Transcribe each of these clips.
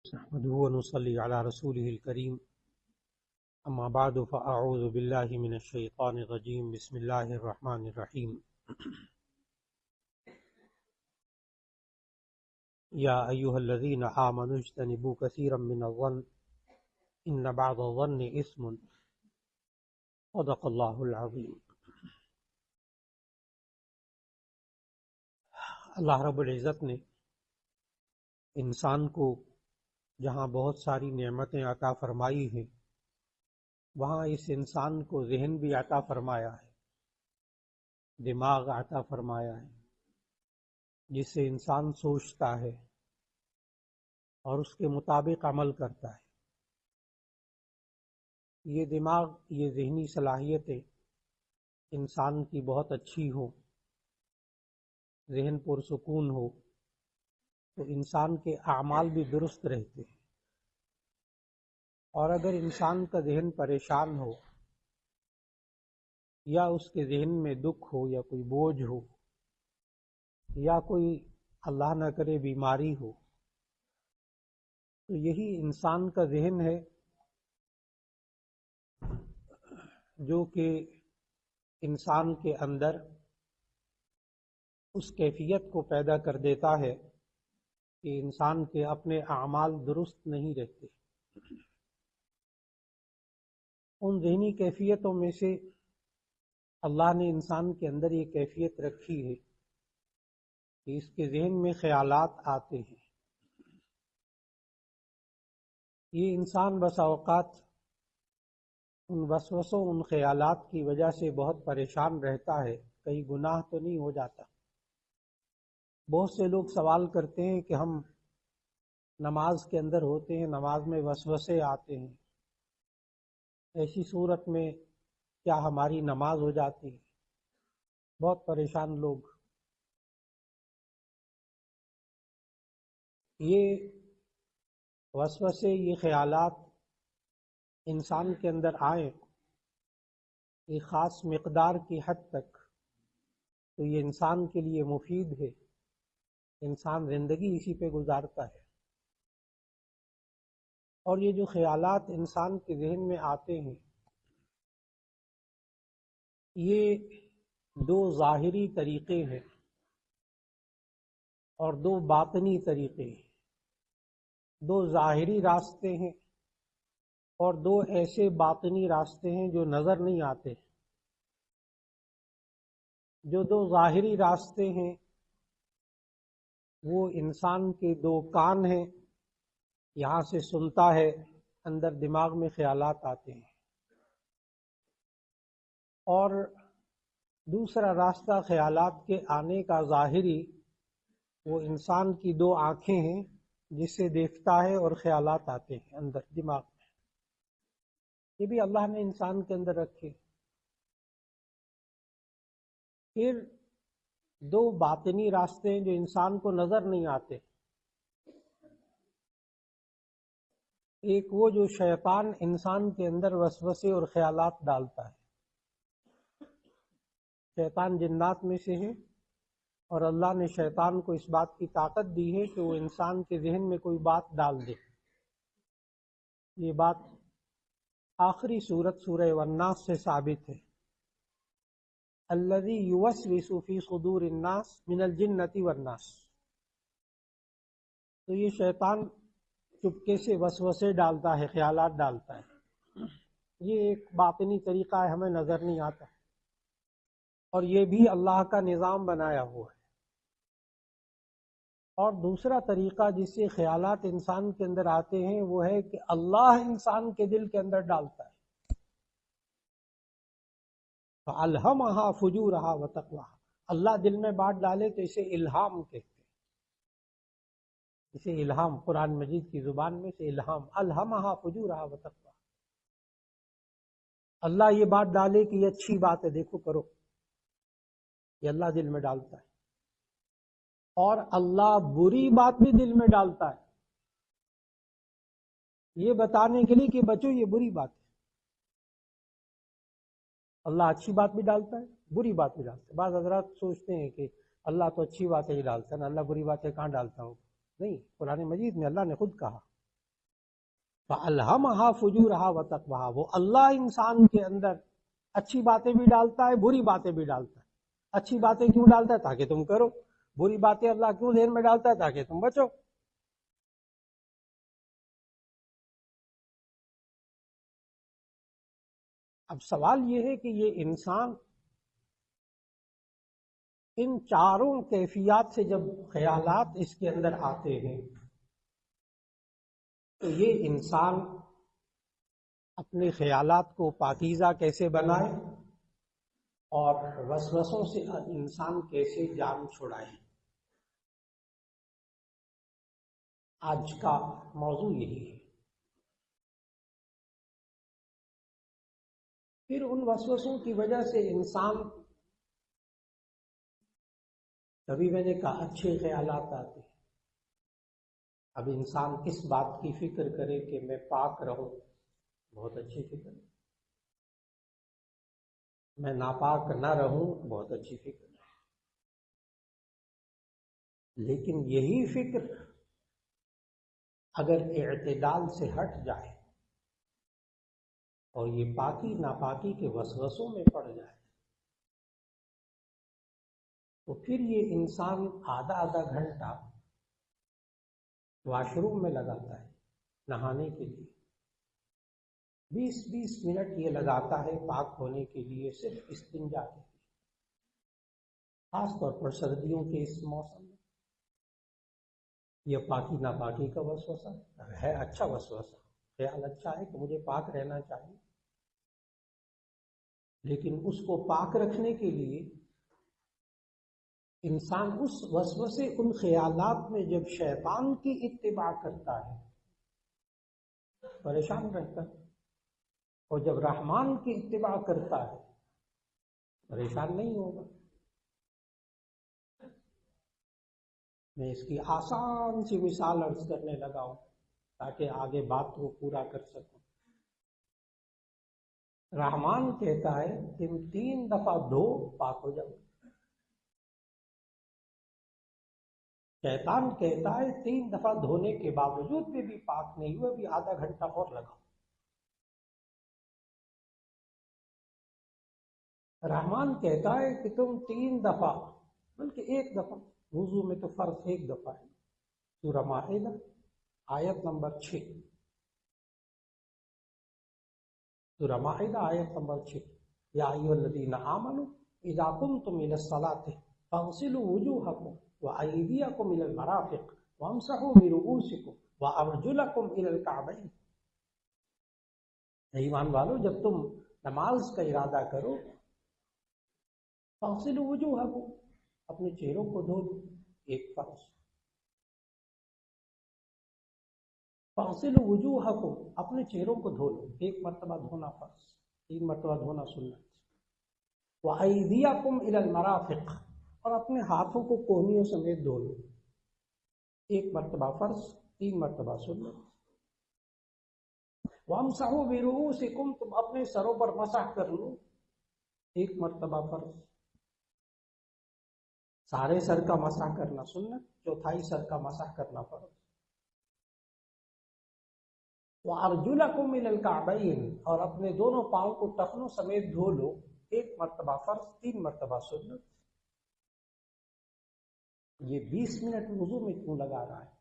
نحمده ونصلي على رسوله الكريم أما بعد فأعوذ بالله من الشيطان الرجيم بسم الله الرحمن الرحيم يا أيها الذين آمنوا اجتنبوا كثيرا من الظن إن بعض الظن إثم صدق الله العظيم۔ اللہ رب العزت نے انسان کو جہاں بہت ساری نعمتیں عطا فرمائی ہیں وہاں اس انسان کو ذہن بھی عطا فرمایا ہے، دماغ عطا فرمایا ہے، جس سے انسان سوچتا ہے اور اس کے مطابق عمل کرتا ہے۔ یہ دماغ، یہ ذہنی صلاحیتیں انسان کی بہت اچھی ہو، ذہن پرسکون ہو تو انسان کے اعمال بھی درست رہتے ہیں، اور اگر انسان کا ذہن پریشان ہو یا اس کے ذہن میں دکھ ہو یا کوئی بوجھ ہو یا کوئی اللہ نہ کرے بیماری ہو تو یہی انسان کا ذہن ہے جو کہ انسان کے اندر اس کیفیت کو پیدا کر دیتا ہے کہ انسان کے اپنے اعمال درست نہیں رہتے۔ ان ذہنی کیفیتوں میں سے اللہ نے انسان کے اندر یہ کیفیت رکھی ہے کہ اس کے ذہن میں خیالات آتے ہیں۔ یہ انسان بس اوقات ان وسوسوں، ان خیالات کی وجہ سے بہت پریشان رہتا ہے، کہیں گناہ تو نہیں ہو جاتا۔ بہت سے لوگ سوال کرتے ہیں کہ ہم نماز کے اندر ہوتے ہیں، نماز میں وسوسے آتے ہیں، ایسی صورت میں کیا ہماری نماز ہو جاتی ہے؟ بہت پریشان لوگ۔ یہ وسوسے، یہ خیالات انسان کے اندر آئیں ایک خاص مقدار کی حد تک تو یہ انسان کے لیے مفید ہے، انسان زندگی اسی پہ گزارتا ہے۔ اور یہ جو خیالات انسان کے ذہن میں آتے ہیں یہ دو ظاہری طریقے ہیں اور دو باطنی طریقے ہیں۔ دو ظاہری راستے ہیں اور دو ایسے باطنی راستے ہیں جو نظر نہیں آتے۔ جو دو ظاہری راستے ہیں وہ انسان کے دو کان ہیں، یہاں سے سنتا ہے، اندر دماغ میں خیالات آتے ہیں۔ اور دوسرا راستہ خیالات کے آنے کا ظاہری، وہ انسان کی دو آنکھیں ہیں جس سے دیکھتا ہے اور خیالات آتے ہیں اندر دماغ میں۔ یہ بھی اللہ نے انسان کے اندر رکھے۔ پھر دو باطنی راستے ہیں جو انسان کو نظر نہیں آتے۔ ایک وہ جو شیطان انسان کے اندر وسوسے اور خیالات ڈالتا ہے۔ شیطان جنات میں سے ہے اور اللہ نے شیطان کو اس بات کی طاقت دی ہے کہ وہ انسان کے ذہن میں کوئی بات ڈال دے۔ یہ بات آخری سورت سورہ والناس سے ثابت ہے۔ الذی یوسوس فی صدور الناس من الجنۃ والناس۔ تو یہ شیطان چپکے سے وسوسے ڈالتا ہے، خیالات ڈالتا ہے۔ یہ ایک باطنی طریقہ ہے، ہمیں نظر نہیں آتا، اور یہ بھی اللہ کا نظام بنایا ہوا ہے۔ اور دوسرا طریقہ جس سے خیالات انسان کے اندر آتے ہیں وہ ہے کہ اللہ انسان کے دل کے اندر ڈالتا ہے۔ فَأَلْهَمَهَا فُجُورَهَا وَتَقْوَاهَا۔ اللہ دل میں بات ڈالے تو اسے الہام کہتے ہیں۔ اسے الہام، قرآن مجید کی زبان میں سے الہام، الہمہا فجورہا وتقواہا۔ اللہ یہ بات ڈالے کہ یہ اچھی بات ہے، دیکھو کرو، یہ اللہ دل میں ڈالتا ہے۔ اور اللہ بری بات بھی دل میں ڈالتا ہے، یہ بتانے کے لیے کہ بچو یہ بری بات ہے۔ اللہ اچھی بات بھی ڈالتا ہے، بری بات بھی ڈالتا ہے۔ بعض حضرات سوچتے ہیں کہ اللہ تو اچھی بات ہی ڈالتا ہے نا، اللہ بری باتیں کہاں ڈالتا ہوں؟ نہیں، قرآن مجید میں اللہ نے خود کہا فَأَلْهَمَهَا فُجُورَهَا وَتَقْوَاهَا، وہ اللہ انسان کے اندر اچھی باتیں بھی ڈالتا ہے، بری باتیں بھی ڈالتا ہے۔ اچھی باتیں کیوں ڈالتا ہے؟ تاکہ تم کرو۔ بری باتیں اللہ کیوں ذہن میں ڈالتا ہے؟ تاکہ تم بچو۔ اب سوال یہ ہے کہ یہ انسان ان چاروں کیفیات سے جب خیالات اس کے اندر آتے ہیں تو یہ انسان اپنے خیالات کو پاکیزہ کیسے بنائے اور وسوسوں سے انسان کیسے جان چھڑائے۔ آج کا موضوع یہی ہے۔ پھر ان وسوسوں کی وجہ سے انسان، کبھی میں نے کہا اچھے خیالات آتے ہیں۔ اب انسان کس بات کی فکر کرے کہ میں پاک رہوں، بہت اچھی فکر ہے۔ میں ناپاک نہ رہوں، بہت اچھی فکر ہے۔ لیکن یہی فکر اگر اعتدال سے ہٹ جائے اور یہ پاکی ناپاکی کے وسوسوں میں پڑ جائے تو پھر یہ انسان آدھا آدھا گھنٹہ واش روم میں لگاتا ہے نہانے کے لیے، 20-20 منٹ یہ لگاتا ہے پاک ہونے کے لیے، صرف استنجا کے لیے، خاص طور پر سردیوں کے اس موسم میں۔ یہ پاکی ناپاکی کا وسوسہ ہے، اچھا وسوسہ، خیال اچھا ہے کہ مجھے پاک رہنا چاہیے، لیکن اس کو پاک رکھنے کے لیے انسان اس وسوسے، ان خیالات میں جب شیطان کی اتباع کرتا ہے پریشان رہتا ہے، اور جب رحمان کی اتباع کرتا ہے پریشان نہیں ہوگا۔ میں اس کی آسان سی مثال عرض کرنے لگا ہوں تاکہ آگے بات کو پورا کر سکوں۔ رحمان کہتا ہے تم 3 دفعہ دھو پاک ہو جاؤ، شیطان کہتا ہے 3 دفعہ دھونے کے باوجود بھی پاک نہیں ہوئے، بھی آدھا گھنٹہ اور لگاؤ۔ رحمان کہتا ہے کہ تم 3 دفعہ، بلکہ 1 دفعہ، وضو میں تو فرض 1 دفعہ ہے۔ سورہ مائدہ آیت نمبر 6، سورہ مائدہ آیت نمبر 6، یا ایھا الذین آمنوا اذا قمتم الی الصلاۃ فاغسلوا وجوہکم وایدیکم الی المرافق وامسحوا برؤوسکم وارجلکم الی الکعبین۔ ایمان والو، جب تم نماز کا ارادہ کرو، فاغسلوا وجوہکم، اپنے چہروں کو دھو دو، ایک فرض۔ فاغسلوا وجوہکم، اپنے چہروں کو دھو لو، 1 مرتبہ دھونا فرض، 3 مرتبہ دھونا سنت۔ وایدیکم الی المرافق، اور اپنے ہاتھوں کو کونیوں سمیت دھو لو، 1 مرتبہ فرض، 3 مرتبہ سنت۔ وامسحوا برؤوسکم، تم اپنے سروں پر مسح کر لو، 1 مرتبہ فرض۔ سارے سر کا مسح کرنا سنت، چوتھائی سر کا مسح کرنا فرض۔ وارجلکم الی الکعبین، اور اپنے دونوں پاؤں کو ٹخنوں سمیت دھو لو، 1 مرتبہ فرض، 3 مرتبہ سنت۔ یہ 20 منٹ وضو میں کیوں لگا رہا ہے؟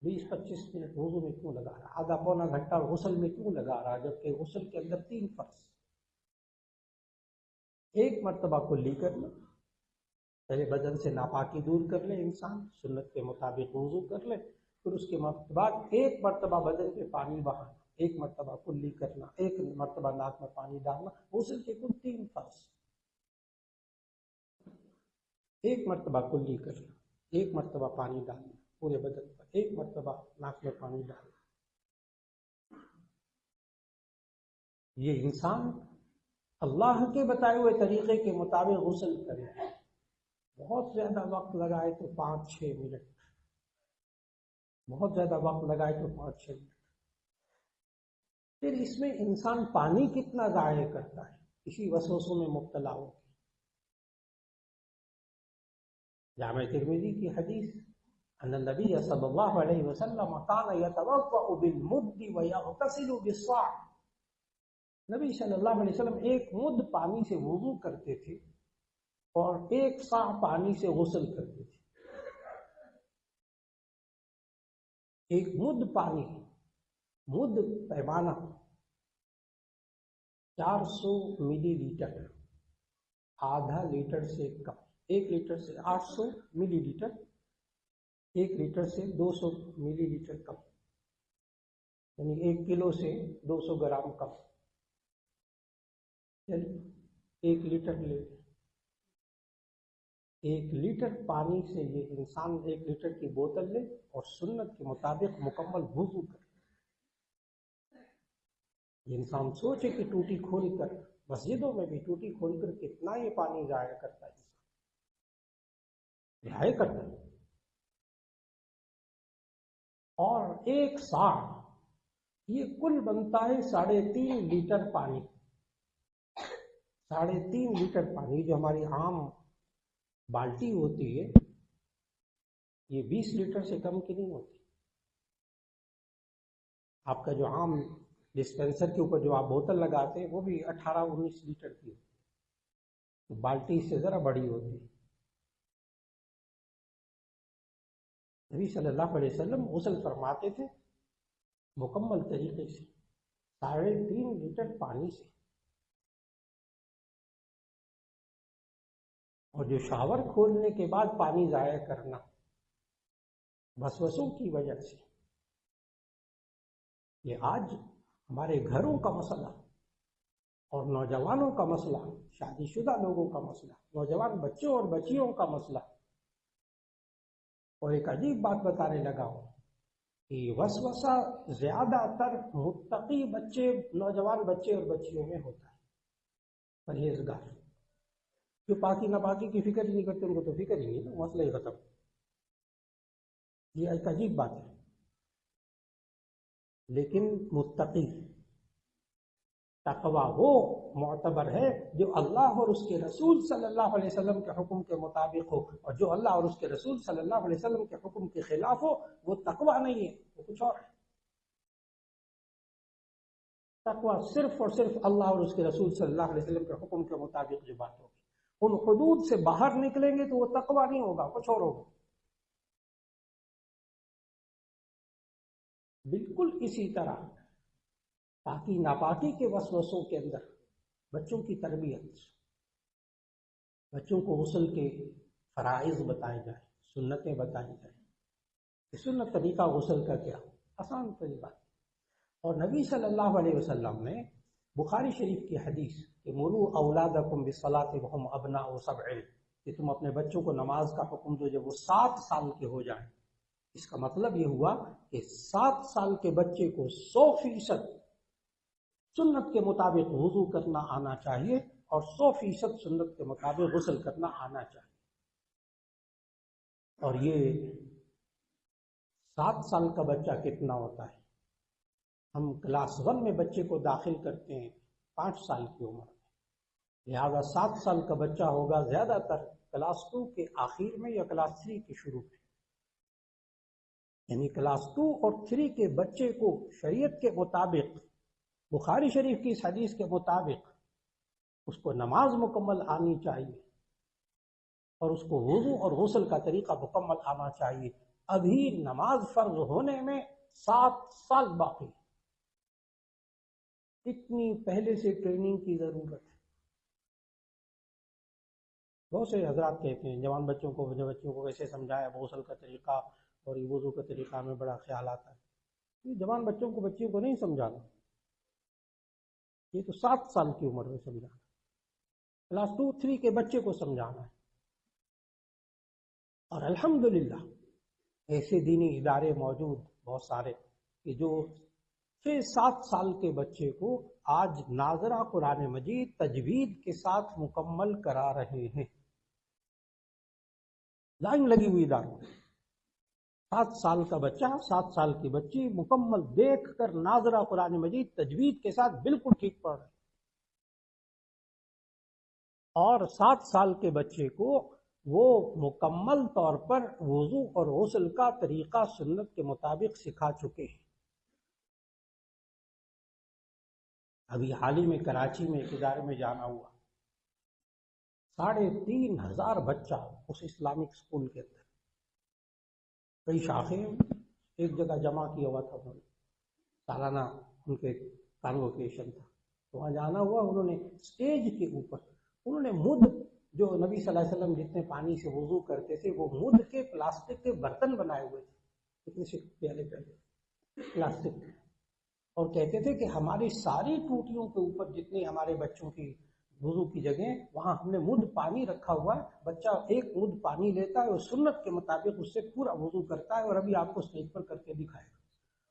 20-25 منٹ وضو میں کیوں لگا رہا ہے؟ آدھا پونا گھنٹہ غسل میں کیوں لگا رہا ہے؟ جبکہ غسل کے اندر 3 فرض۔ 1 مرتبہ کلی کر لو، پہلے بدن سے ناپاکی دور کر لے انسان، سنت کے مطابق وضو کر لے، پھر اس کے بعد 1 مرتبہ بدن پہ پانی بہانا، 1 مرتبہ کلی کرنا، 1 مرتبہ ناک میں پانی ڈالنا، غسل کے کل 3 فرض۔ 1 مرتبہ کلی کرنا، 1 مرتبہ پانی ڈالنا پورے بدن پر، 1 مرتبہ ناک میں پانی ڈالنا۔ یہ انسان اللہ کے بتائے ہوئے طریقے کے مطابق غسل کرے، بہت زیادہ وقت لگائے تو 5-6 منٹ، بہت زیادہ وقت لگائے تو 5-6 منٹ۔ پھر اس میں انسان پانی کتنا ضائع کرتا ہے اسی وسوسوں میں مبتلا ہو کے۔ جامع ترمذی کی حدیث ان النبی صلی اللہ علیہ وسلم کان یتوضأ بالمد ویغتسل بالصاع، نبی صلی اللہ علیہ وسلم ایک مد پانی سے وضو کرتے تھے اور ایک صاع پانی سے غسل کرتے تھے. ایک مد پانی، مد پیمانہ 400 ملی لیٹر، آدھا لیٹر سے کم. 1 لیٹر سے 800 ملی لیٹر، 1 لیٹر سے 200 ملی لیٹر کم، یعنی 1 کلو سے 200 گرام کم. چلیے 1 لیٹر لے، 1 لیٹر پانی سے یہ انسان 1 لیٹر کی بوتل لے اور سنت کے مطابق مکمل وضو کرے. یہ انسان سوچے کہ ٹوٹی کھول کر، مسجدوں میں بھی ٹوٹی کھول کر کتنا یہ پانی ضائع کرتا ہے، ضائع کرتا ہے. اور 1 صاع یہ کل بنتا ہے 3.5 لیٹر پانی. 3.5 لیٹر پانی جو ہماری عام بالٹی ہوتی ہے یہ 20 لیٹر سے کم کی نہیں ہوتی. آپ کا جو عام ڈسپینسر کے اوپر جو آپ بوتل لگاتے ہیں وہ بھی 18-19 لیٹر کی ہوتی، بالٹی سے ذرا بڑی ہوتی. نبی صلی اللہ علیہ وسلم غسل فرماتے تھے مکمل طریقے سے 3.5 لیٹر پانی سے. اور جو شاور کھولنے کے بعد پانی ضائع کرنا وسوسوں کی وجہ سے، یہ آج ہمارے گھروں کا مسئلہ اور نوجوانوں کا مسئلہ، شادی شدہ لوگوں کا مسئلہ، نوجوان بچوں اور بچیوں کا مسئلہ. اور ایک عجیب بات بتانے لگا ہوں کہ وسوسہ زیادہ تر متقی بچے، نوجوان بچے اور بچیوں میں ہوتا ہے. پرہیزگار جو پاکی ناپاکی کی فکر ہی نہیں کرتے، ان کو تو فکر ہی نہیں، تو مسئلہ ہی ختم. یہ ایک عجیب بات ہے. لیکن متقی تقوی وہ معتبر ہے جو اللہ اور اس کے رسول صلی اللہ علیہ وسلم کے حکم کے مطابق ہو، اور جو اللہ اور اس کے رسول صلی اللہ علیہ وسلم کے حکم کے خلاف ہو وہ تقوی نہیں ہے، وہ کچھ اور ہے. تقوی صرف اور صرف اللہ اور اس کے رسول صلی اللہ علیہ وسلم کے حکم کے مطابق جو بات ہوگی. ان حدود سے باہر نکلیں گے تو وہ تقوی نہیں ہوگا، کچھ اور ہوگا. بالکل اسی طرح پاکی ناپاکی کے وسوسوں کے اندر بچوں کی تربیت، بچوں کو غسل کے فرائض بتائے جائیں، سنتیں بتائی جائیں. سنت طریقہ غسل کا کیا؟ آسان طریقہ. اور نبی صلی اللہ علیہ وسلم نے بخاری شریف کی حدیث کہ مروا اولادکم بالصلاۃ وهم ابناء 7، کہ تم اپنے بچوں کو نماز کا حکم دو جب وہ 7 سال کے ہو جائیں. اس کا مطلب یہ ہوا کہ 7 سال کے بچے کو 100% سنت کے مطابق وضو کرنا آنا چاہیے اور 100% سنت کے مطابق غسل کرنا آنا چاہیے. اور یہ 7 سال کا بچہ کتنا ہوتا ہے؟ ہم کلاس 1 میں بچے کو داخل کرتے ہیں 5 سال کی عمر میں، لہذا 7 سال کا بچہ ہوگا زیادہ تر کلاس 2 کے آخر میں یا کلاس 3 کے شروع میں. یعنی کلاس 2 اور 3 کے بچے کو شریعت کے مطابق، بخاری شریف کی اس حدیث کے مطابق اس کو نماز مکمل آنی چاہیے اور اس کو وضو اور غسل کا طریقہ مکمل آنا چاہیے. ابھی نماز فرض ہونے میں 7 سال باقی. اتنی پہلے سے ٹریننگ کی ضرورت ہے. بہت سے حضرات کہتے ہیں جوان بچوں کو کیسے سمجھایا، غسل کا طریقہ اور یہ وضو کا طریقہ میں بڑا خیال آتا ہے. یہ جوان بچوں کو بچیوں کو نہیں سمجھانا، یہ تو 7 سال کی عمر میں سمجھانا، کلاس 2-3 کے بچے کو سمجھانا ہے. اور الحمدللہ ایسے دینی ادارے موجود بہت سارے کہ جو 6-7 سال کے بچے کو آج ناظرہ قرآن مجید تجوید کے ساتھ مکمل کرا رہے ہیں. لائن لگی ہوئی اداروں، 7 سال کا بچہ، 7 سال کی بچی مکمل دیکھ کر ناظرہ قرآن مجید تجوید کے ساتھ بالکل ٹھیک پڑھ رہے. اور 7 سال کے بچے کو وہ مکمل طور پر وضو اور غسل کا طریقہ سنت کے مطابق سکھا چکے ہیں۔ ابھی حال ہی میں کراچی میں ایک ادارے میں جانا ہوا، 3,500 بچہ اس اسلامک اسکول کے اندر، کئی شاخیں ایک جگہ جمع کیا ہوا تھا، انہوں نے سالانہ ان کے کانوکیشن تھا، تو وہاں جانا ہوا۔ انہوں نے اسٹیج کے اوپر انہوں نے مد، جو نبی صلی اللہ علیہ وسلم جتنے پانی سے وضو کرتے تھے، وہ مد کے پلاسٹک کے برتن بنائے ہوئے تھے، اتنے سے پیالے پلاسٹک کے، اور کہتے تھے کہ ہماری ساری ٹوٹیوں کے اوپر جتنے ہمارے بچوں کی وضو کی جگہ، وہاں ہم نے مد پانی رکھا ہوا ہے، بچہ ایک مد پانی لیتا ہے اور سنت کے مطابق اس سے پورا وضو کرتا ہے، اور ابھی آپ کو اسٹیج پر کر کے دکھائے گا۔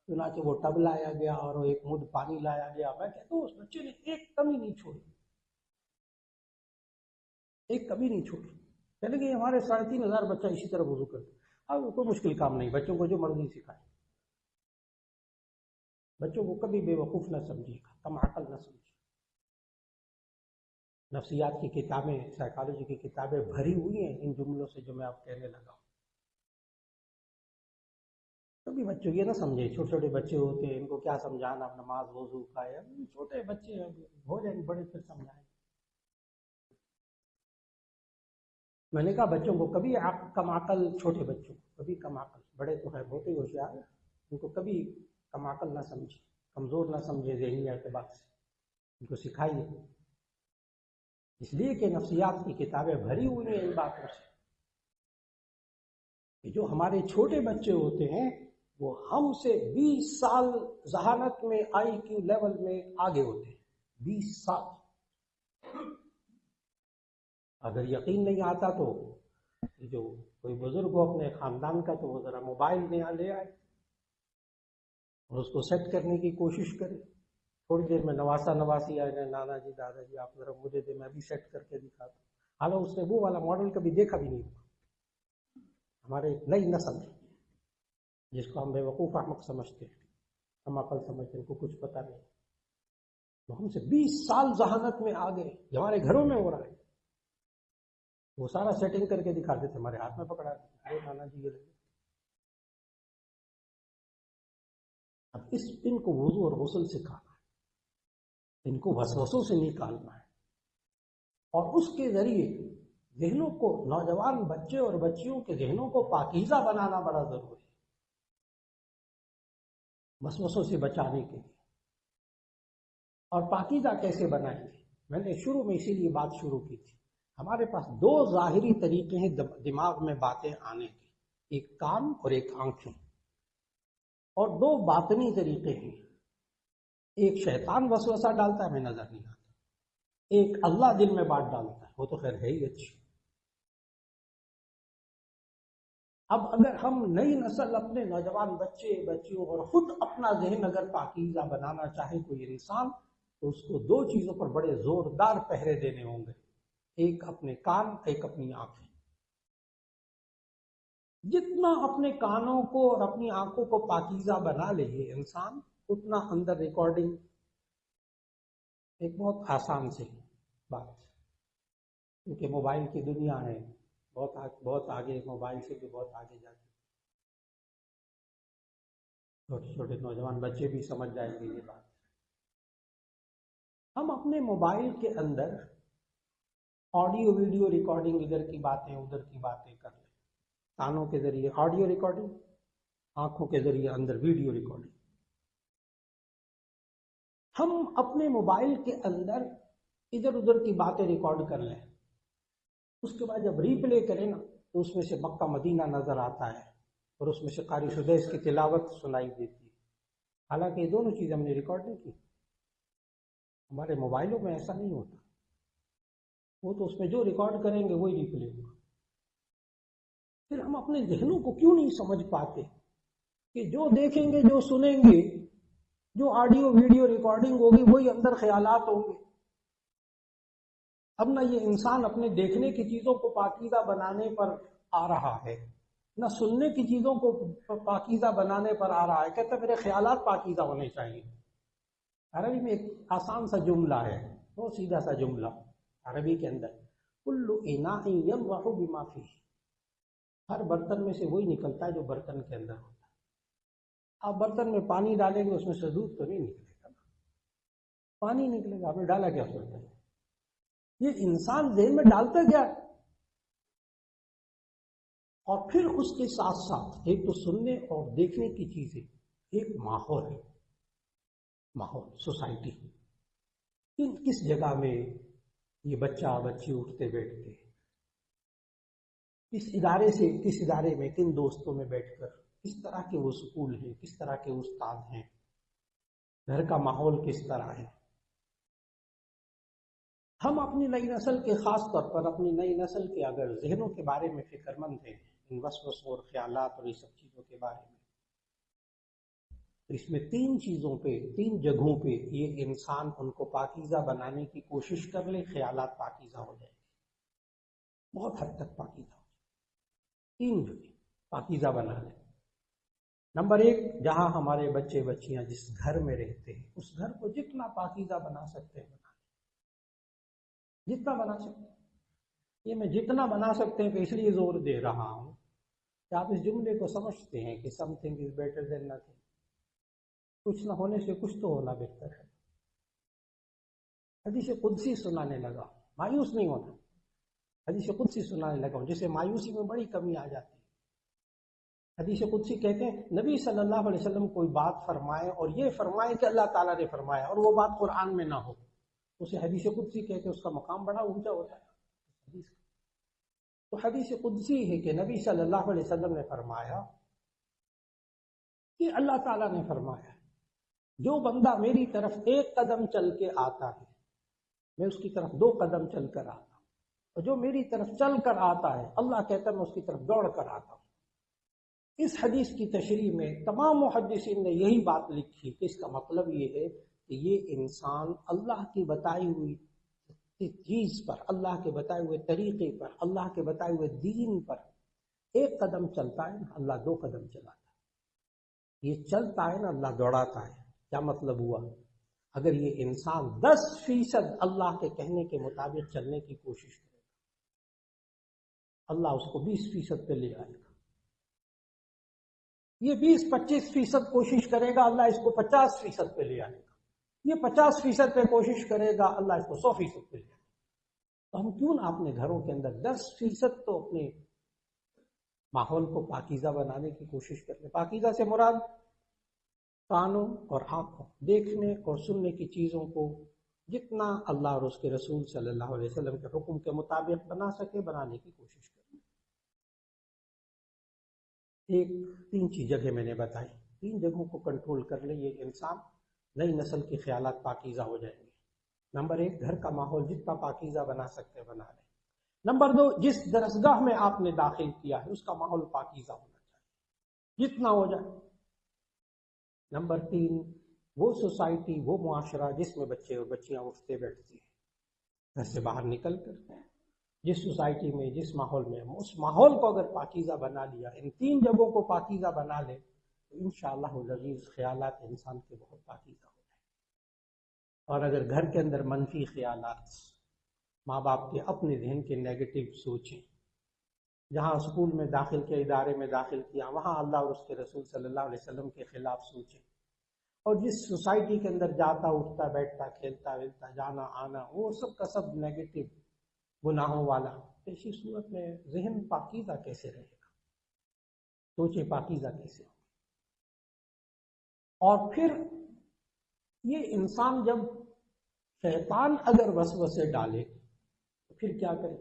چنانچہ وہ ٹب لایا گیا اور ایک مد پانی لایا گیا۔ میں کہتا ہوں اس بچے نے ایک کمی نہیں چھوڑی، ایک کمی نہیں چھوڑی۔ کہنے کہ ہمارے 3,500 بچہ اسی طرح وضو کرتے۔ اب کوئی مشکل کام نہیں، بچوں کو جو مرضی سکھائے، بچوں کو کبھی بے وقوف نہ سمجھیے گا، کم عقل نہ سمجھیے۔ نفسیات کی کتابیں، سائیکالوجی کی کتابیں بھری ہوئی ہیں ان جملوں سے جو میں آپ کہنے لگا ہوں۔ کبھی بچوں یہ نہ سمجھے، چھوٹے چھوٹے بچے ہوتے ہیں، ان کو کیا سمجھانا، نماز وضو کا ہے، چھوٹے بچے ہو جائیں بڑے پھر سمجھائیں۔ میں نے کہا بچوں کو کبھی کم عقل، چھوٹے بچوں کو کبھی کم عقل، بڑے تو ہے بہت ہی ہوشیار ہیں، ان کو کبھی کم عقل نہ سمجھے، کمزور نہ سمجھے ذہنی اعتبار سے، ان کو سکھائیے، اس لیے کہ نفسیات کی کتابیں بھری ہوئی ہیں ان باتوں سے، کہ جو ہمارے چھوٹے بچے ہوتے ہیں وہ ہم سے 20 سال ذہانت میں، آئی کیو لیول میں آگے ہوتے ہیں، 20 سال۔ اگر یقین نہیں آتا تو جو کوئی بزرگ ہو اپنے خاندان کا، تو وہ ذرا موبائل نیا لے آئے اور اس کو سیٹ کرنے کی کوشش کرے، تھوڑی دیر میں نواسا نواسی آئے، نانا جی دادا جی آپ ذرا مجھے دے، میں بھی سیٹ کر کے دکھاتا ہوں۔ حالانکہ اس نے وہ والا ماڈل کبھی دیکھا بھی نہیں ہوگا۔ ہمارے نئی نسل جس کو ہم بے وقوف احمق سمجھتے ہیں، ہم عقل سمجھتے ہیں، ان کو کچھ پتہ نہیں، وہ ہم سے 20 سال ذہانت میں آگے، یہ ہمارے گھروں میں ہو رہا ہے، وہ سارا سیٹنگ کر کے دکھاتے تھے، ہمارے ہاتھ میں پکڑا دیتے، نانا جی یہ لگے۔ اب ان کو وضو اور غسل سکھانا ہے، ان کو وسوسوں سے نکالنا ہے، اور اس کے ذریعے ذہنوں کو، نوجوان بچے اور بچیوں کے ذہنوں کو پاکیزہ بنانا بڑا ضروری ہے، وسوسوں سے بچانے کے لیے۔ اور پاکیزہ کیسے بنائیں گے؟ میں نے شروع میں اسی لیے بات شروع کی تھی، ہمارے پاس 2 ظاہری طریقے ہیں دماغ میں باتیں آنے کے، ایک کان اور ایک آنکھیں، اور 2 باطنی طریقے ہیں، ایک شیطان وسوسہ ڈالتا ہے، ہمیں نظر نہیں آتا، ایک اللہ دل میں بات ڈالتا ہے، وہ تو خیر ہے ہی اچھی۔ اب اگر ہم نئی نسل، اپنے نوجوان بچے بچیوں اور خود اپنا ذہن اگر پاکیزہ بنانا چاہے کوئی انسان، تو اس کو 2 چیزوں پر بڑے زوردار پہرے دینے ہوں گے، ایک اپنے کان، ایک اپنی آنکھیں۔ جتنا اپنے کانوں کو اور اپنی آنکھوں کو پاکیزہ بنا لے یہ انسان، اتنا اندر ریکارڈنگ، ایک بہت آسان سی بات، کیونکہ موبائل کی دنیا ہے، بہت آگے، موبائل سے بھی بہت آگے جاتے، چھوٹے چھوٹے نوجوان بچے بھی سمجھ جائیں گے یہ بات۔ ہم اپنے موبائل کے اندر آڈیو ویڈیو ریکارڈنگ، ادھر کی باتیں ادھر کی باتیں کر لیں، کانوں کے ذریعے آڈیو ریکارڈنگ، آنکھوں کے ذریعے اندر ویڈیو ریکارڈنگ۔ ہم اپنے موبائل کے اندر ادھر ادھر کی باتیں ریکارڈ کر لیں، اس کے بعد جب ری پلے کریں نا، تو اس میں سے مکہ مدینہ نظر آتا ہے، اور اس میں سے قاری سدیس کی تلاوت سنائی دیتی ہے، حالانکہ یہ دونوں چیزیں ہم نے ریکارڈ نہیں کی۔ ہمارے موبائلوں میں ایسا نہیں ہوتا، وہ تو اس میں جو ریکارڈ کریں گے وہی ری پلے ہوگا۔ پھر ہم اپنے ذہنوں کو کیوں نہیں سمجھ پاتے کہ جو دیکھیں گے، جو سنیں گے، جو آڈیو ویڈیو ریکارڈنگ ہوگی، وہی اندر خیالات ہوں گے۔ اب نہ یہ انسان اپنے دیکھنے کی چیزوں کو پاکیزہ بنانے پر آ رہا ہے، نہ سننے کی چیزوں کو پاکیزہ بنانے پر آ رہا ہے، کہتا ہے میرے خیالات پاکیزہ ہونے چاہیے۔ عربی میں ایک آسان سا جملہ ہے، بہت سیدھا سا جملہ عربی کے اندر، کل اناء یضع بما فیہ، ہر برتن میں سے وہی نکلتا ہے جو برتن کے اندر ہوتا ہے۔ آپ برتن میں پانی ڈالیں گے اس میں سے دودھ تو نہیں نکلے گا، پانی نکلے گا، آپ نے ڈالا کیا اس میں؟ یہ انسان ذہن میں ڈالتا گیا، اور پھر اس کے ساتھ ساتھ ایک تو سننے اور دیکھنے کی چیزیں، ایک ماحول ہے، ماحول سوسائٹی، کس جگہ میں یہ بچہ بچی اٹھتے بیٹھتے، کس ادارے سے کس ادارے میں کن دوستوں میں بیٹھ کر، کس طرح کے وہ سکول ہیں، کس طرح کے استاد ہیں، گھر کا ماحول کس طرح ہے۔ ہم اپنی نئی نسل کے، خاص طور پر اپنی نئی نسل کے اگر ذہنوں کے بارے میں فکر مند ہیں، ان وسوسوں اور خیالات اور یہ سب چیزوں کے بارے میں، تو اس میں تین چیزوں پہ، تین جگہوں پہ یہ انسان ان کو پاکیزہ بنانے کی کوشش کر لے، خیالات پاکیزہ ہو جائیں گے، بہت حد تک پاکیزہ ہو جائیں، تین جگہ پاکیزہ بنا لیں۔ نمبر ایک، جہاں ہمارے بچے بچیاں جس گھر میں رہتے ہیں اس گھر کو جتنا پاکیزہ بنا سکتے ہیں بنا لیں، جتنا بنا سکتے ہیں۔ یہ میں جتنا بنا سکتے ہیں کہ اس لیے زور دے رہا ہوں کہ آپ اس جملے کو سمجھتے ہیں کہ some thing is better than nothing, کچھ نہ ہونے سے کچھ تو ہونا بہتر ہے۔ حدیث قدسی سنانے لگا، مایوس نہیں ہونا، حدیث قدسی سنانے لگا ہوں جسے مایوسی میں بڑی کمی آ جاتی ہے۔ حدیث قدسی کہتے ہیں نبی صلی اللہ علیہ وسلم کوئی بات فرمائے اور یہ فرمائے کہ اللہ تعالیٰ نے فرمایا، اور وہ بات قرآن میں نہ ہو، اسے حدیث قدسی کہتے ہیں، اس کا مقام بڑا اونچا ہوتا ہے حدیث کا۔ تو حدیث قدسی ہے کہ نبی صلی اللہ علیہ وسلم نے فرمایا کہ اللہ تعالیٰ نے فرمایا جو بندہ میری طرف ایک قدم چل کے آتا ہے میں اس کی طرف دو قدم چل کر آتا ہوں، اور جو میری طرف چل کر آتا ہے اللہ کہتا ہے میں اس کی طرف دوڑ کر آتا ہوں۔ اس حدیث کی تشریح میں تمام محدثین نے یہی بات لکھی کہ اس کا مطلب یہ ہے کہ یہ انسان اللہ کی بتائی ہوئی چیز پر، اللہ کے بتائے ہوئے طریقے پر، اللہ کے بتائے ہوئے دین پر ایک قدم چلتا ہے نا اللہ دو قدم چلاتا ہے، یہ چلتا ہے نا اللہ دوڑاتا ہے۔ کیا مطلب ہوا؟ اگر یہ انسان 10% اللہ کے کہنے کے مطابق چلنے کی کوشش کرے گا اللہ اس کو 20% پہ لے آئے گا، یہ 20-25% کوشش کرے گا اللہ اس کو 50% پہ لے آئے گا، یہ 50% پہ کوشش کرے گا اللہ اس کو 100% پہ لے آئے گا۔ تو ہم کیوں نہ اپنے گھروں کے اندر 10% تو اپنے ماحول کو پاکیزہ بنانے کی کوشش کریں۔ پاکیزہ سے مراد کانوں اور آنکھوں، دیکھنے اور سننے کی چیزوں کو جتنا اللہ اور اس کے رسول صلی اللہ علیہ وسلم کے حکم کے مطابق بنا سکے بنانے کی کوشش کریں۔ ایک تین چیز جگہ میں نے بتائی، تین جگہوں کو کنٹرول کر لے یہ انسان، نئی نسل کے خیالات پاکیزہ ہو جائیں گے۔ نمبر ایک، گھر کا ماحول جتنا پاکیزہ بنا سکتے بنا لیں۔ نمبر دو، جس درسگاہ میں آپ نے داخل کیا ہے اس کا ماحول پاکیزہ ہونا چاہیے جتنا ہو جائے۔ نمبر تین، وہ سوسائٹی، وہ معاشرہ جس میں بچے اور بچیاں اٹھتے بیٹھتی ہیں گھر سے باہر نکل کر، جس سوسائٹی میں جس ماحول میں، اس ماحول کو اگر پاکیزہ بنا لیا، ان تین جگہوں کو پاکیزہ بنا لے تو انشاءاللہ العزیز خیالات انسان کے بہت پاکیزہ ہو جائیں۔ اور اگر گھر کے اندر منفی خیالات، ماں باپ کے اپنے ذہن کے نیگیٹو سوچیں، جہاں اسکول میں داخل کیا، ادارے میں داخل کیا، وہاں اللہ اور اس کے رسول صلی اللہ علیہ وسلم کے خلاف سوچیں، اور جس سوسائٹی کے اندر جاتا اٹھتا بیٹھتا کھیلتا ویلتا جانا آنا وہ سب کا سب نیگیٹو گناہوں والا، ایسی صورت میں ذہن پاکیزہ کیسے رہے گا، سوچیں پاکیزہ کیسے ہو۔ اور پھر یہ انسان جب شیطان اگر وسوسے ڈالے تو پھر کیا کرے؟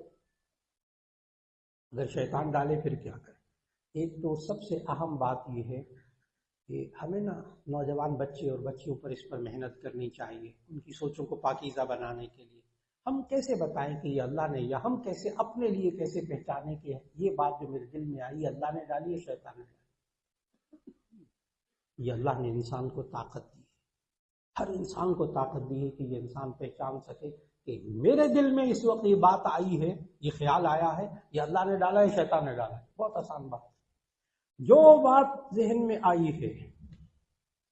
اگر شیطان ڈالے پھر کیا کرے؟ ایک تو سب سے اہم بات یہ ہے کہ ہمیں نا نوجوان بچے اور بچیوں پر اس پر محنت کرنی چاہیے، ان کی سوچوں کو پاکیزہ بنانے کے لیے۔ ہم کیسے بتائیں کہ یہ اللہ نے، یا ہم کیسے اپنے لیے کیسے پہچانے کہ یہ بات جو میرے دل میں آئی اللہ نے ڈالی ہے شیطان نے ڈالی؟ یہ اللہ نے انسان کو طاقت دی ہے، ہر انسان کو طاقت دی ہے کہ یہ انسان پہچان سکے کہ میرے دل میں اس وقت یہ بات آئی ہے، یہ خیال آیا ہے، یہ اللہ نے ڈالا ہے شیطان نے ڈالا ہے۔ بہت آسان بات ہے، جو بات ذہن میں آئی ہے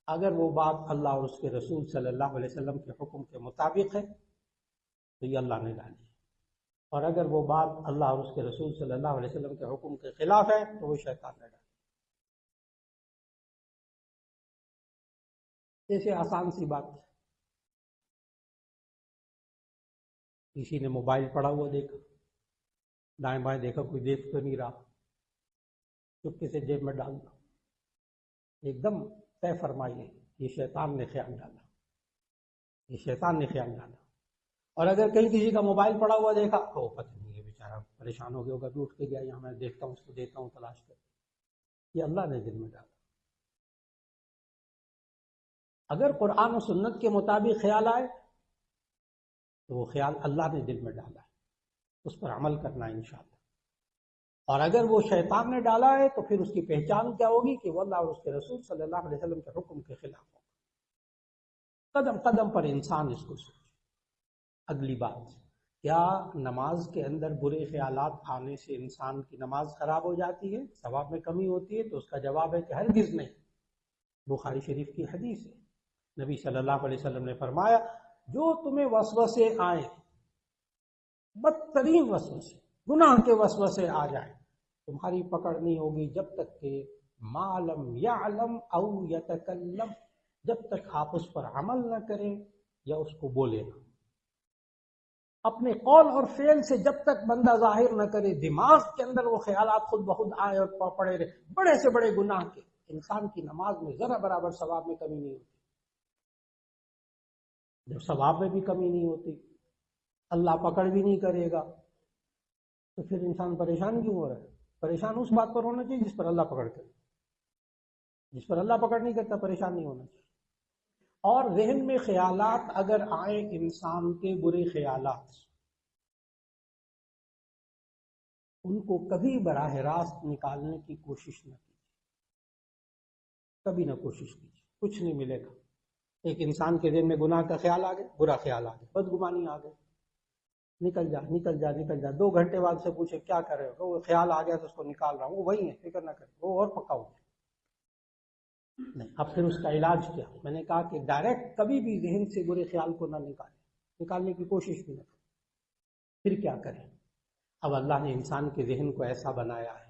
اگر وہ بات اللہ اور اس کے رسول صلی اللہ علیہ وسلم کے حکم کے مطابق ہے تو یہ اللہ نے ڈالی ہے۔ اور اگر وہ بات اللہ اور اس کے رسول صلی اللہ علیہ وسلم کے حکم کے خلاف ہے تو وہ شیطان نے ڈالا۔ جیسے آسان سی بات، کسی نے موبائل پڑا ہوا دیکھا، دائیں بائیں دیکھا کوئی دیکھ تو نہیں رہا، چپکے سے جیب میں ڈال دو، ایک دم طے فرمائیے یہ شیطان نے خیال ڈالا، یہ شیطان نے خیال ڈالا۔ اور اگر کہیں کسی کا موبائل پڑا ہوا دیکھا تو پتہ نہیں ہے بیچارہ پریشان ہو گیا ہوگا، بھی اٹھ کے گیا یہاں میں دیکھتا ہوں اس کو دیتا ہوں تلاش کر، یہ اللہ نے دل میں ڈالا۔ اگر قرآن و سنت کے مطابق خیال آئے تو وہ خیال اللہ نے دل میں ڈالا ہے، اس پر عمل کرنا ہے انشاءاللہ۔ اور اگر وہ شیطان نے ڈالا ہے تو پھر اس کی پہچان کیا ہوگی کہ وہ اللہ اور اس کے رسول صلی اللہ علیہ وسلم کے حکم کے خلاف ہوگا۔ قدم قدم پر انسان اس کو سوچے۔ اگلی بات، کیا نماز کے اندر برے خیالات آنے سے انسان کی نماز خراب ہو جاتی ہے، ثواب میں کمی ہوتی ہے؟ تو اس کا جواب ہے کہ ہرگز نہیں۔ بخاری شریف کی حدیث ہے، نبی صلی اللہ علیہ وسلم نے فرمایا جو تمہیں وسوسے آئیں، بدترین وسوسے، گناہ کے وسوسے آ جائیں، تمہاری پکڑ نہیں ہوگی جب تک کہ ما لم یعلم او یتکلم، جب تک آپ اس پر عمل نہ کریں یا اس کو بولے نہ۔ اپنے قول اور فعل سے جب تک بندہ ظاہر نہ کرے، دماغ کے اندر وہ خیالات خود بخود آئے اور پڑے رہے بڑے سے بڑے گناہ کے، انسان کی نماز میں ذرا برابر ثواب میں کمی نہیں ہوتی۔ جب ثواب میں بھی کمی نہیں ہوتی، اللہ پکڑ بھی نہیں کرے گا، تو پھر انسان پریشان کیوں ہو رہا ہے؟ پریشان اس بات پر ہونا چاہیے جس پر اللہ پکڑ کرے، جس پر اللہ پکڑ نہیں کرتا پریشان نہیں ہونا چاہیے۔ اور ذہن میں خیالات اگر آئیں انسان کے برے خیالات، ان کو کبھی براہ راست نکالنے کی کوشش نہ کیجیے، کبھی نہ کوشش کیجیے، کچھ نہیں ملے گا۔ ایک انسان کے ذہن میں گناہ کا خیال آ گیا، برا خیال آ گیا، بدگمانی آ گئی، نکل جا نکل جا نکل جا، 2 گھنٹے بعد سے پوچھے کیا کر رہے ہو، وہ خیال آ گیا تو اس کو نکال رہا ہوں، وہ وہی ہے، فکر نہ کرے، وہ اور پکا ہو گیا۔ نہیں، اب پھر اس کا علاج کیا؟ میں نے کہا کہ ڈائریکٹ کبھی بھی ذہن سے برے خیال کو نہ نکالیں، نکالنے کی کوشش بھی نہ کریں۔ پھر کیا کریں؟ اب اللہ نے انسان کے ذہن کو ایسا بنایا ہے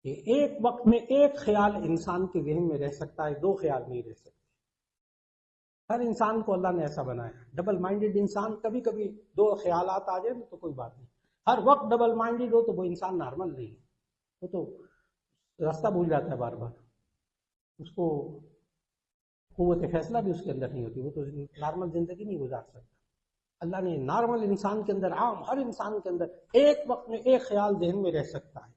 کہ ایک وقت میں ایک خیال انسان کے ذہن میں رہ سکتا ہے، 2 خیال نہیں رہ سکتے۔ ہر انسان کو اللہ نے ایسا بنایا۔ ڈبل مائنڈڈ انسان، کبھی کبھی 2 خیالات آ جائیں تو کوئی بات نہیں، ہر وقت ڈبل مائنڈڈ ہو تو وہ انسان نارمل نہیں ہے، وہ تو راستہ بھول جاتا ہے بار بار، اس کو قوت فیصلہ بھی اس کے اندر نہیں ہوتی، وہ تو نارمل زندگی نہیں گزار سکتا۔ اللہ نے نارمل انسان کے اندر، عام ہر انسان کے اندر ایک وقت میں ایک خیال ذہن میں رہ سکتا ہے۔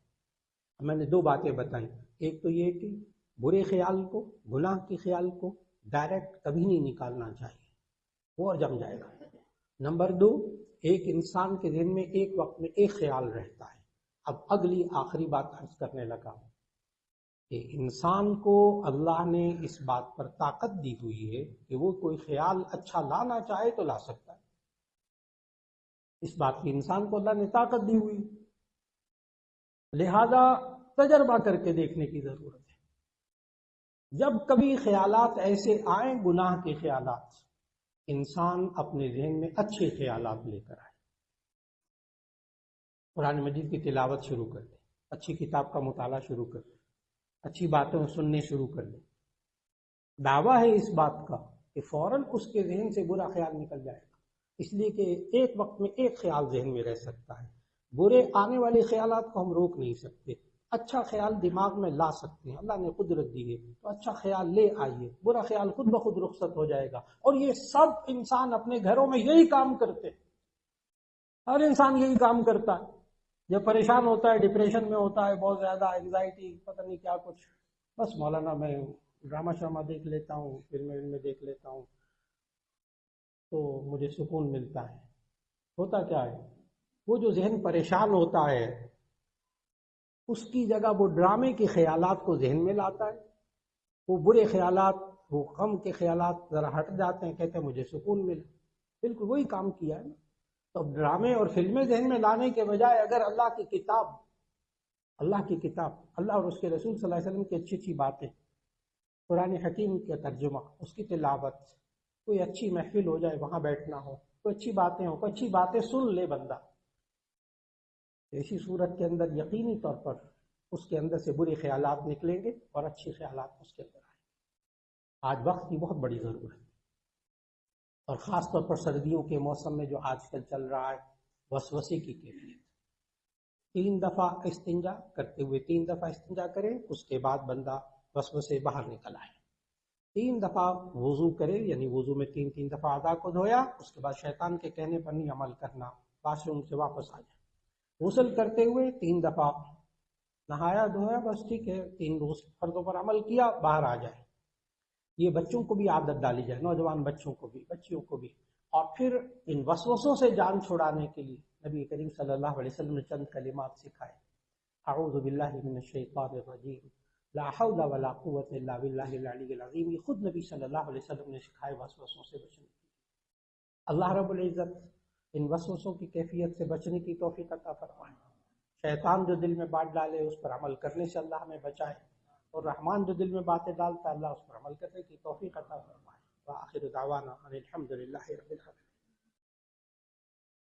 میں نے 2 باتیں بتائیں، ایک تو یہ کہ برے خیال کو، گناہ کے خیال کو ڈائریکٹ کبھی نہیں نکالنا چاہیے، وہ اور جم جائے گا۔ نمبر 2، ایک انسان کے ذہن میں ایک وقت میں ایک خیال رہتا ہے۔ اب اگلی آخری بات عرض کرنے لگا کہ انسان کو اللہ نے اس بات پر طاقت دی ہوئی ہے کہ وہ کوئی خیال اچھا لانا چاہے تو لا سکتا ہے، اس بات کی انسان کو اللہ نے طاقت دی ہوئی، لہذا تجربہ کر کے دیکھنے کی ضرورت ہے۔ جب کبھی خیالات ایسے آئیں گناہ کے خیالات، انسان اپنے ذہن میں اچھے خیالات لے کر آئے، قرآن مجید کی تلاوت شروع کر دیں، اچھی کتاب کا مطالعہ شروع کر دیں، اچھی باتیں سننے شروع کر دیں۔ دعویٰ ہے اس بات کا کہ فوراً اس کے ذہن سے برا خیال نکل جائے گا، اس لیے کہ ایک وقت میں ایک خیال ذہن میں رہ سکتا ہے۔ برے آنے والے خیالات کو ہم روک نہیں سکتے، اچھا خیال دماغ میں لا سکتے ہیں، اللہ نے قدرت دی ہے، تو اچھا خیال لے آئیے، برا خیال خود بخود رخصت ہو جائے گا۔ اور یہ سب انسان اپنے گھروں میں یہی کام کرتے ہیں، ہر انسان یہی کام کرتا ہے۔ جب پریشان ہوتا ہے، ڈپریشن میں ہوتا ہے، بہت زیادہ اینگزائٹی، پتہ نہیں کیا کچھ، بس مولانا میں ڈرامہ شرما دیکھ لیتا ہوں، فلمیں دیکھ لیتا ہوں تو مجھے سکون ملتا ہے۔ ہوتا کیا ہے، وہ جو ذہن پریشان ہوتا ہے اس کی جگہ وہ ڈرامے کے خیالات کو ذہن میں لاتا ہے، وہ برے خیالات، وہ غم کے خیالات ذرا ہٹ جاتے ہیں، کہتے ہیں مجھے سکون ملا، بالکل وہی کام کیا ہے نا۔ تو اب ڈرامے اور فلمیں ذہن میں لانے کے بجائے اگر اللہ کی کتاب، اللہ اور اس کے رسول صلی اللہ علیہ وسلم کی اچھی اچھی باتیں، قرآن حکیم کا ترجمہ، اس کی تلاوت، کوئی اچھی محفل ہو جائے وہاں بیٹھنا ہو، کوئی اچھی باتیں ہوں، کوئی اچھی باتیں سن لے بندہ، ایسی صورت کے اندر یقینی طور پر اس کے اندر سے برے خیالات نکلیں گے اور اچھے خیالات اس کے اندر آئیں گے۔ آج وقت کی بہت بڑی ضرورت ہے، اور خاص طور پر سردیوں کے موسم میں جو آج کل چل رہا ہے، وسوسے کی کیفیت۔ 3 دفعہ استنجا کرتے ہوئے 3 دفعہ استنجا کرے، اس کے بعد بندہ وسوسے باہر نکل آئے۔ 3 دفعہ وضو کرے، یعنی وضو میں 3 دفعہ اعضاء کو دھویا، اس کے بعد شیطان کے کہنے پر نہیں عمل کرنا، واش روم سے واپس آ جائے۔ غسل کرتے ہوئے 3 دفعہ نہایا دھویا، بس ٹھیک ہے، 3 فرضوں پر عمل کیا، باہر آ جائے۔ یہ بچوں کو بھی عادت ڈالی جائے، نوجوان بچوں کو بھی، بچیوں کو بھی۔ اور پھر ان وسوسوں سے جان چھڑانے کے لیے نبی کریم صلی اللہ علیہ وسلم نے چند کلمات سکھائے۔ اعوذ باللہ من الشیطان الرجیم، لا حول ولا قوت الا باللہ العلی العظیم۔ یہ خود نبی صلی اللہ علیہ وسلم نے سکھائے وسوسوں سے بچنے کی۔ اللہ رب العزت ان وسوسوں کی کیفیت سے بچنے کی توفیق عطا فرمائے۔ شیطان جو دل میں بات ڈالے اس پر عمل کرنے سے اللہ ہمیں بچائے، اور رحمان جو دل میں باتیں ڈالتا ہے اللہ اس پر عمل کرنے کی توفیق عطا فرمائے۔ وآخر دعوانا ان الحمد للہ رب العالمین۔